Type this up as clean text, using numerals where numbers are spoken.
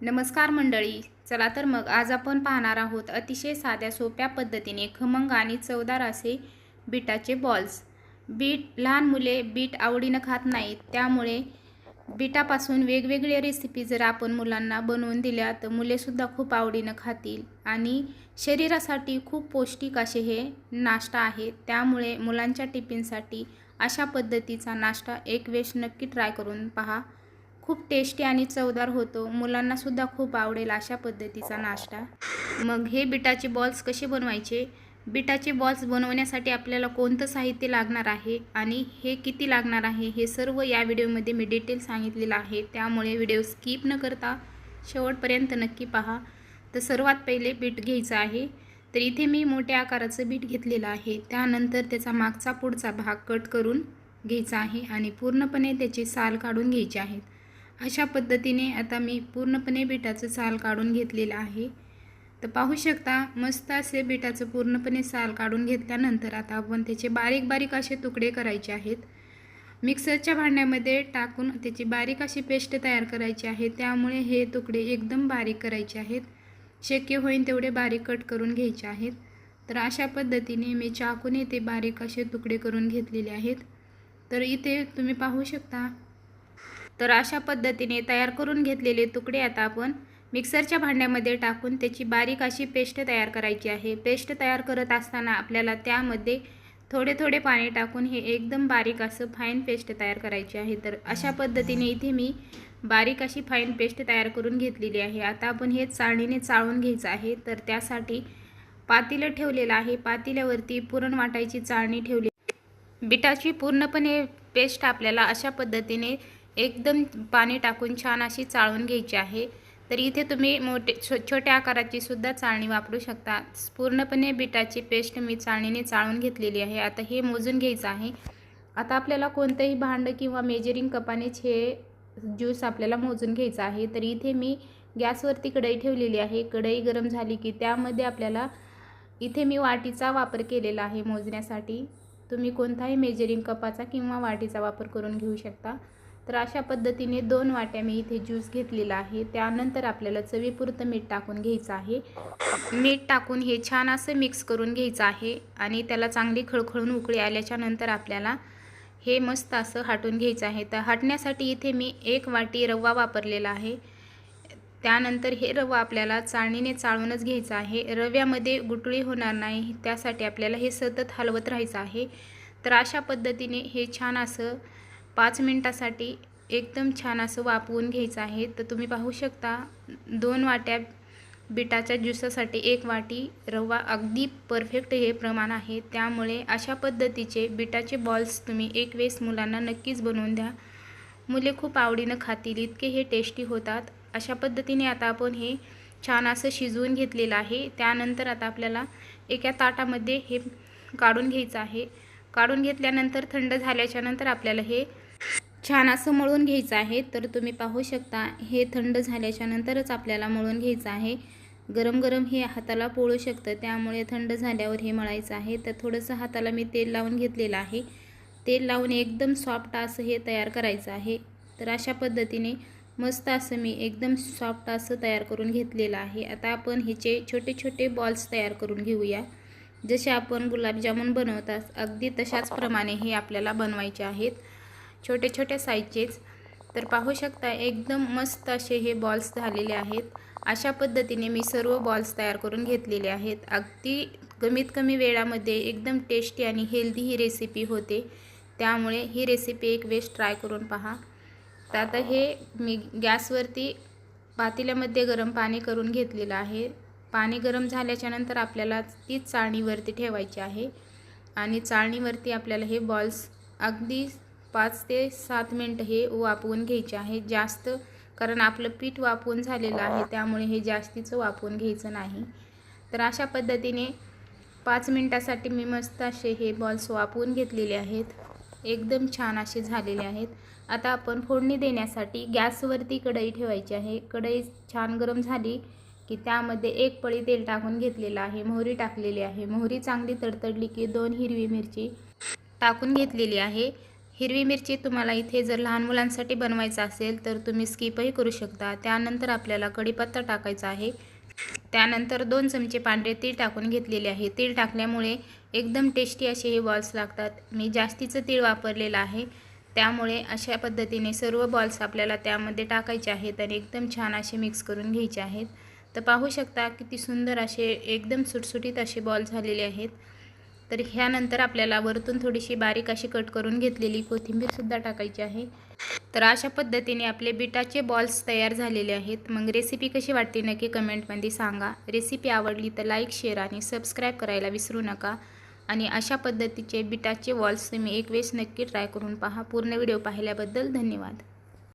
नमस्कार मंडळी. चला तर मग आज आपण पाहणार आहोत अतिशय साध्या सोप्या पद्धतीने खमंग आणि चवदार असे बीटाचे बॉल्स. लहान मुले बीट आवडीनं खात नाहीत, त्यामुळे बीटापासून वेगवेगळे रेसिपी जर आपण मुलांना बनवून दिल्या तर मुलेसुद्धा खूप आवडीनं खातील आणि शरीरासाठी खूप पौष्टिक असे हे नाश्ता आहे. त्यामुळे मुलांच्या टिफिनसाठी अशा पद्धतीचा नाश्ता एक वेळेस नक्की ट्राय करून पहा. खूप टेस्टी आणि चवदार होतो. मुलांनासुद्धा खूप आवडेल अशा पद्धतीचा नाश्ता. मग हे बीटाचे बॉल्स कसे बनवायचे? बीटाचे बॉल्स बनवण्यासाठी आपल्याला कोणतं साहित्य लागणार आहे आणि हे किती लागणार आहे हे सर्व या व्हिडिओमध्ये मी डिटेल सांगितलेलं आहे. त्यामुळे व्हिडिओ स्किप न करता शेवटपर्यंत नक्की पहा. तर सर्वात पहिले बीट घ्यायचं आहे. तर इथे मी मोठ्या आकाराचं बीट घेतलेलं आहे. त्यानंतर त्याचा मागचा पुढचा भाग कट करून घ्यायचा आहे आणि पूर्णपणे त्याची साल काढून घ्यायची आहेत. अशा पद्धतीने आता मी पूर्णपणे बीटाचं साल काढून घेतलेलं आहे. तर पाहू शकता मस्त असे बीटाचं पूर्णपणे साल काढून घेतल्यानंतर आता आपण त्याचे बारीक बारीक असे तुकडे करायचे आहेत. मिक्सरच्या भांड्यामध्ये टाकून त्याची बारीक अशी पेस्ट तयार करायची आहे. त्यामुळे हे तुकडे एकदम बारीक करायचे आहेत. शक्य होईल तेवढे बारीक कट करून घ्यायचे आहेत. तर अशा पद्धतीने मी चाकूने ते बारीक असे तुकडे करून घेतलेले आहेत. तर इथे तुम्ही पाहू शकता. तर अशा पद्धतीने तयार करून घेतलेले तुकडे आता आपण मिक्सरच्या भांड्यामध्ये टाकून त्याची बारीक अशी पेस्ट तयार करायची आहे. पेस्ट तयार करत असताना आपल्याला त्यामध्ये थोडे थोडे पाणी टाकून हे एकदम बारीक असं फाईन पेस्ट तयार करायची आहे. तर अशा पद्धतीने इथे मी बारीक अशी फाईन पेस्ट तयार करून घेतलेली आहे. आता आपण हे चाळणीने चाळून घ्यायचं आहे. तर त्यासाठी पातेलं ठेवलेलं आहे. पातेल्यावरती पुरण वाटायची चाळणी ठेवली. बीटाची पूर्णपणे पेस्ट आपल्याला अशा पद्धतीने एकदम पाणी टाकून छान अशी चाळून घ्यायची आहे. तर इथे तुम्ही छोट्या आकाराची सुद्धा चाळणी वापरू शकता. पूर्णपणे बीटाची पेस्ट मी चाळणीने चाळून घेतलेली आहे. आता हे मोजून घ्यायचं आहे. आता आपल्याला कोणतंही भांडं किंवा मेजरिंग कपानेच हे ज्यूस आपल्याला मोजून घ्यायचं आहे. तर इथे मी गॅसवरती कढई ठेवलेली आहे. कढई गरम झाली की त्यामध्ये आपल्याला इथे मी वाटीचा वापर केलेला आहे मोजण्यासाठी. तुम्ही कोणताही मेजरिंग कपाचा किंवा वाटीचा वापर करून घेऊ शकता. तर अशा पद्धतीने 2 वाट्या मी इथे ज्यूस घेतलेला आहे. त्यानंतर आपल्याला चवीपुरतं मीठ टाकून घ्यायचं आहे. मीठ टाकून हे छान असं मिक्स करून घ्यायचं आहे आणि त्याला चांगली खळखळून उकळी आल्याच्या नंतर आपल्याला हे मस्त असं हटून घ्यायचं आहे. तर हटण्यासाठी इथे मी 1 वाटी रवा वापरलेला आहे. त्यानंतर हे रवा आपल्याला चाळणीने चाळूनच घ्यायचं आहे. रव्यामध्ये गुठळी होणार नाही त्यासाठी आपल्याला हे सतत हलवत राहायचं आहे. तर अशा पद्धतीने हे छान असं 5 मिनिटासाठी एकदम छान असं वाफवून घ्यायचं आहे. तर तुम्ही पाहू शकता 2 वाट्या बीटाच्या ज्यूसासाठी 1 वाटी रवा अगदी परफेक्ट हे प्रमाण आहे. त्यामुळे अशा पद्धतीचे बीटाचे बॉल्स तुम्ही एक वेळेस मुलांना नक्कीच बनवून द्या. मुले खूप आवडीनं खातील, इतके हे टेस्टी होतात. अशा पद्धतीने आता आपण हे छान असं शिजवून घेतलेलं आहे. त्यानंतर आता आपल्याला एका ताटामध्ये हे काढून घ्यायचं आहे. काढून घेतल्यानंतर थंड झाल्याच्या नंतर आपल्याला हे छान असं मळून घ्यायचं आहे. तर तुम्ही पाहू शकता हे थंड झाल्याच्या नंतरच आपल्याला मळून घ्यायचं आहे. गरम गरम हे हाताला पोळू शकतं, त्यामुळे थंड झाल्यावर हे मळायचं आहे. तर थोडंसं हाताला मी तेल लावून घेतलेलं आहे. तेल लावून एकदम सॉफ्ट असं हे तयार करायचं आहे. तर अशा पद्धतीने मस्त असं मी एकदम सॉफ्ट असं तयार करून घेतलेलं आहे. आता आपण ह्याचे छोटे छोटे बॉल्स तयार करून घेऊया. जसे आपण गुलाबजामुन बनवतात अगदी तशाच प्रमाणे हे आपल्याला बनवायचे आहेत, छोटे छोटे साईजचेच. तर पाहू शकता एकदम मस्त असे हे बॉल्स झालेले आहेत. अशा पद्धतीने मी सर्व बॉल्स तयार करून घेतलेले आहेत. अगदी कमीत कमी वेळामध्ये एकदम टेस्टी आणि हेल्दी ही रेसिपी होते. त्यामुळे ही रेसिपी एक वेळेस ट्राय करून पहा. तर आता हे मी गॅसवरती पातेल्यामध्ये गरम पाणी करून घेतलेलं आहे. पाणी गरम झाल्याच्या नंतर आपल्याला तीच चाळणीवरती ठेवायची आहे आणि चाळणीवरती आपल्याला हे बॉल्स अगदी 5 ते 7 मिनटं हे वाफवून घ्यायचे आहे. जास्त, कारण आपलं पीठ वाफवून झालेलं आहे त्यामुळे हे जास्तीचं वाफवून घ्यायचं नाही. तर अशा पद्धतीने 5 मिनटासाठी मी मस्त असे हे बॉल्स वाफवून घेतलेले आहेत. एकदम छान असे झालेले आहेत. आता आपण फोडणी देण्यासाठी गॅसवरती कढई ठेवायची आहे. कढई छान गरम झाली की त्यामध्ये 1 पळी तेल टाकून घेतलेलं आहे. मोहरी टाकलेली आहे. मोहरी चांगली तडतडली की 2 हिरवी मिरची टाकून घेतलेली आहे. हिरवी मिरची तुम्हाला इथे जर लहान मुलांसाठी बनवायचं असेल तर तुम्ही स्किपही करू शकता। त्यानंतर आपल्याला कढीपत्ता टाकायचा आहे। त्यानंतर 2 चमचे पांढरे तीळ टाकून घेतलेले आहे। तीळ टाकल्यामुळे एकदम टेस्टी असे हे बॉल्स लागतात। मी जास्तीचं तीळ वापरलेलं आहे, त्यामुळे अशा पद्धतीने सर्व बॉल्स आपल्याला त्यामध्ये टाकायचे आहेत आणि एकदम छान असे मिक्स करून घ्यायचे आहेत। तर पाहू शकता किती सुंदर असे एकदम सुटसुटीत असे बॉल झालेले आहेत। तर ह्यानंतर आपल्याला वरतून थोडीशी बारीक अशी कट करून घेतलेली कोथिंबीरसुद्धा टाकायची आहे। तर अशा पद्धतीने आपले बीटाचे बॉल्स तयार झालेले आहेत। मग रेसिपी कशी वाटते नक्की कमेंटमध्ये सांगा। रेसिपी आवडली तर लाईक, शेअर आणि सबस्क्राईब करायला विसरू नका। आणि अशा पद्धतीचे बीटाचे बॉल्स तुम्ही एक वेळेस नक्की ट्राय करून पहा। पूर्ण व्हिडिओ पाहिल्याबद्दल धन्यवाद।